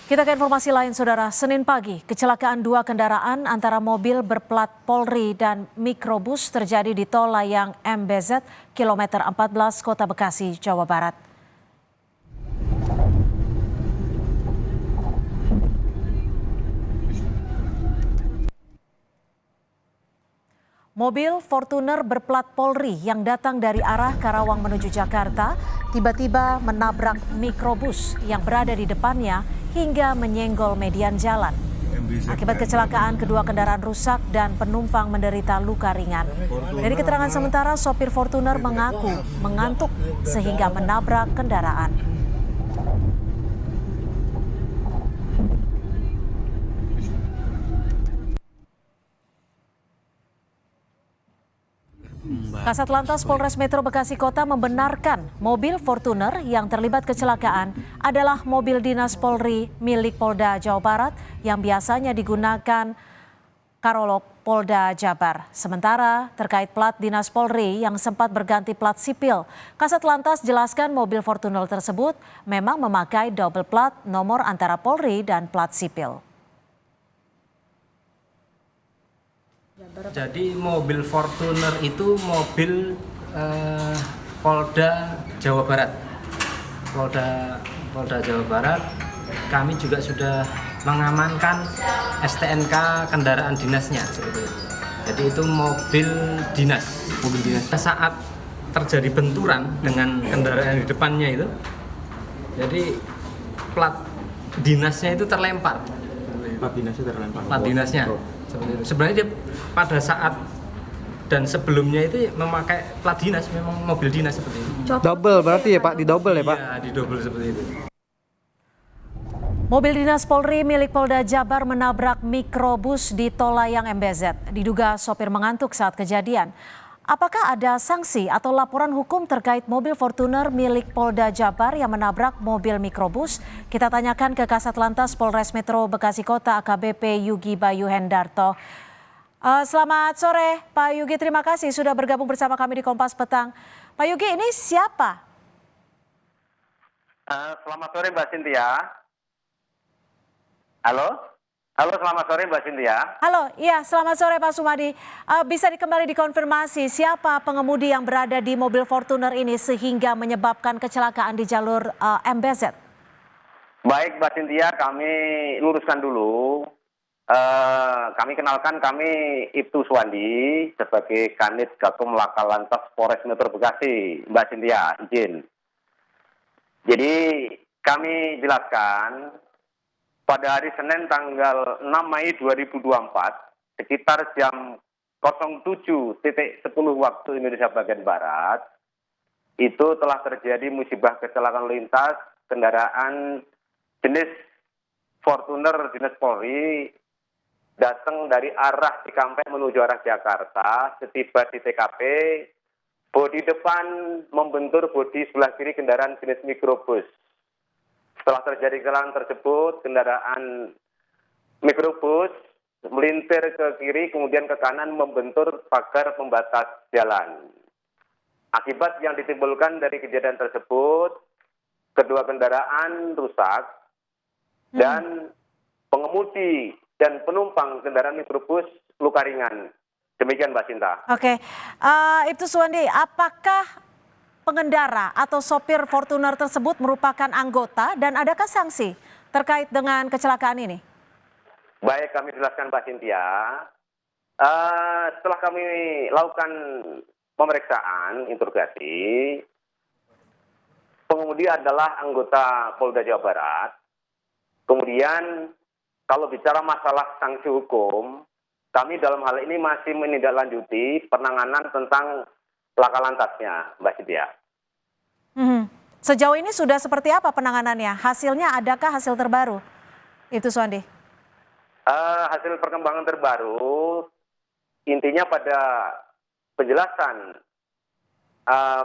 Kita ke informasi lain, Saudara. Senin pagi, kecelakaan dua kendaraan antara mobil berplat Polri dan mikrobus terjadi di Tol Layang MBZ, kilometer 14, Kota Bekasi, Jawa Barat. Mobil Fortuner berplat Polri yang datang dari arah Karawang menuju Jakarta tiba-tiba menabrak mikrobus yang berada di depannya hingga menyenggol median jalan. Akibat kecelakaan, kedua kendaraan rusak dan penumpang menderita luka ringan. Dari keterangan sementara, sopir Fortuner mengaku mengantuk sehingga menabrak kendaraan. Kasat Lantas Polres Metro Bekasi Kota membenarkan mobil Fortuner yang terlibat kecelakaan adalah mobil dinas Polri milik Polda Jawa Barat yang biasanya digunakan Karolog Polda Jabar. Sementara terkait plat dinas Polri yang sempat berganti plat sipil, Kasat Lantas jelaskan mobil Fortuner tersebut memang memakai double plat nomor antara Polri dan plat sipil. Jadi mobil Fortuner itu mobil Polda Jawa Barat. Polda Jawa Barat. Kami juga sudah mengamankan STNK kendaraan dinasnya. Jadi itu mobil dinas. Saat terjadi benturan dengan kendaraan di depannya itu, jadi plat dinasnya itu terlempar. Plat dinasnya. Sebenarnya dia pada saat dan sebelumnya itu memakai plat dinas, memang mobil dinas seperti itu. Double berarti ya Pak, di double ya Pak? Iya, di double seperti itu. Mobil dinas Polri milik Polda Jabar menabrak mikrobus di Tol Layang MBZ. Diduga sopir mengantuk saat kejadian. Apakah ada sanksi atau laporan hukum terkait mobil Fortuner milik Polda Jabar yang menabrak mobil mikrobus? Kita tanyakan ke Kasat Lantas Polres Metro Bekasi Kota AKBP Yugi Bayu Hendarto. Selamat sore Pak Yugi, terima kasih sudah bergabung bersama kami di Kompas Petang. Pak Yugi, ini siapa? Selamat sore Mbak Cynthia. Halo? Halo, selamat sore Mbak Cynthia. Halo, iya selamat sore Pak Sumadi. Bisa kembali dikonfirmasi siapa pengemudi yang berada di mobil Fortuner ini sehingga menyebabkan kecelakaan di jalur MBZ? Baik Mbak Cynthia, kami luruskan dulu. Kami kenalkan, kami Ibtu Suwandi sebagai Kanit Gakum Laka Lantas Polres Metro Bekasi. Mbak Cynthia, izin. Jadi kami jelaskan, pada hari Senin tanggal 6 Mei 2024, sekitar jam 07.10 waktu Indonesia bagian Barat, itu telah terjadi musibah kecelakaan lintas kendaraan jenis Fortuner dinas Polri datang dari arah Cikampek menuju arah Jakarta. Setiba di TKP, bodi depan membentur bodi sebelah kiri kendaraan jenis mikrobus. Setelah terjadi kecelakaan tersebut, kendaraan mikrobus melintir ke kiri kemudian ke kanan membentur pagar pembatas jalan. Akibat yang ditimbulkan dari kejadian tersebut, kedua kendaraan rusak dan pengemudi dan penumpang kendaraan mikrobus luka ringan. Demikian Mbak Cinta. Oke, Ibtu Suwandi, apakah pengendara atau sopir Fortuner tersebut merupakan anggota dan adakah sanksi terkait dengan kecelakaan ini? Baik, kami jelaskan Mbak Cynthia. Setelah kami lakukan pemeriksaan, interogasi, pengemudi adalah anggota Polda Jawa Barat. Kemudian kalau bicara masalah sanksi hukum, kami dalam hal ini masih menindaklanjuti penanganan tentang laka lantasnya, Mbak Cynthia. Sejauh ini sudah seperti apa penanganannya? Hasilnya adakah hasil terbaru? Itu Suwandi. Hasil perkembangan terbaru, intinya pada penjelasan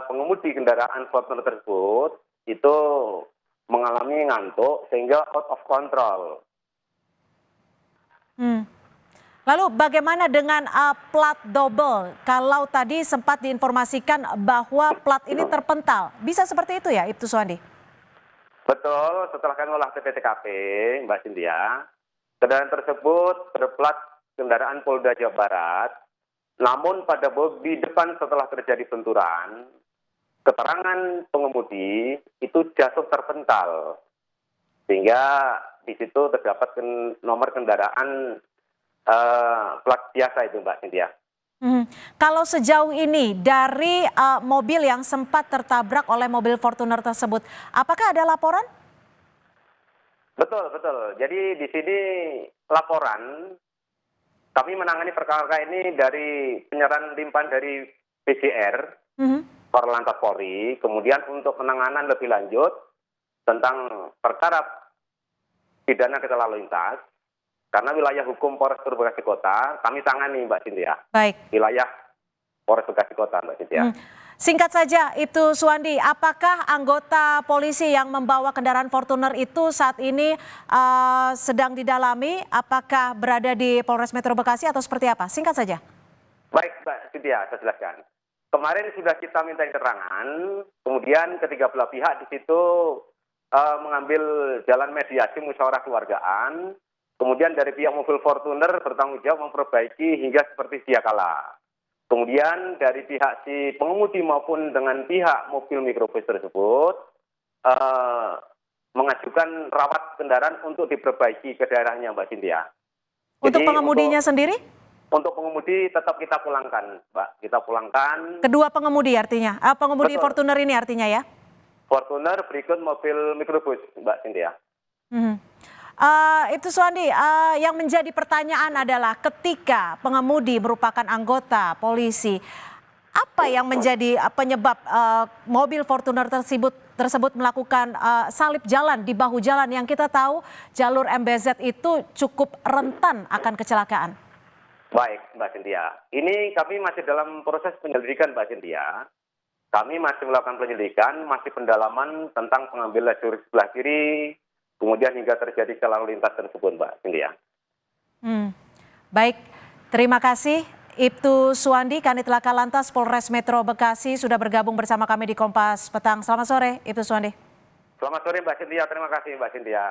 pengemudi kendaraan Fortuner tersebut itu mengalami ngantuk sehingga out of control. Lalu bagaimana dengan plat double? Kalau tadi sempat diinformasikan bahwa plat ini terpental, bisa seperti itu ya, Ibtu Suwandi? Betul, setelah kami olah TKP, Mbak Cynthia, kendaraan tersebut berplat kendaraan Polda Jawa Barat, namun pada di depan setelah terjadi benturan, keterangan pengemudi itu jatuh terpental, sehingga di situ terdapat nomor kendaraan plat biasa itu, Mbak Cynthia. Kalau sejauh ini dari mobil yang sempat tertabrak oleh mobil Fortuner tersebut, apakah ada laporan? Betul, betul. Jadi di sini laporan, kami menangani perkara ini dari penyerahan limpahan dari PCR, Korlantas Polri, kemudian untuk penanganan lebih lanjut tentang perkara pidana kita lalu lintas, karena wilayah hukum Polres Bekasi Kota, kami tangani Mbak Cynthia. Baik. Wilayah Polres Bekasi Kota, Mbak Cynthia. Singkat saja, Ibtu Suwandi, apakah anggota polisi yang membawa kendaraan Fortuner itu saat ini sedang didalami? Apakah berada di Polres Metro Bekasi atau seperti apa? Singkat saja. Baik, Mbak Cynthia, saya jelaskan. Kemarin sudah kita minta keterangan, kemudian ketiga belah pihak di situ mengambil jalan mediasi musyawarah keluargaan, kemudian dari pihak mobil Fortuner bertanggung jawab memperbaiki hingga seperti sedia kala. Kemudian dari pihak si pengemudi maupun dengan pihak mobil mikrobus tersebut mengajukan rawat kendaraan untuk diperbaiki ke daerahnya, Mbak Cynthia. Untuk pengemudinya sendiri? Untuk pengemudi tetap kita pulangkan, Mbak. Kita pulangkan. Kedua pengemudi artinya? Pengemudi Betul. Fortuner ini artinya ya? Fortuner berikut mobil mikrobus, Mbak Cynthia. Ibtu Suwandi, yang menjadi pertanyaan adalah ketika pengemudi merupakan anggota polisi, apa yang menjadi penyebab mobil Fortuner tersebut melakukan salip jalan di bahu jalan yang kita tahu jalur MBZ itu cukup rentan akan kecelakaan? Baik, Mbak Cynthia. Ini kami masih dalam proses penyelidikan, Mbak Cynthia. Kami masih melakukan penyelidikan, masih pendalaman tentang pengambil lajur sebelah kiri, kemudian hingga terjadi lalu lintas tersebut, Mbak Cynthia. Baik, terima kasih Ibtu Suwandi, Kanit Laka Lantas Polres Metro Bekasi sudah bergabung bersama kami di Kompas Petang. Selamat sore, Ibtu Suwandi. Selamat sore, Mbak Cynthia. Terima kasih, Mbak Cynthia.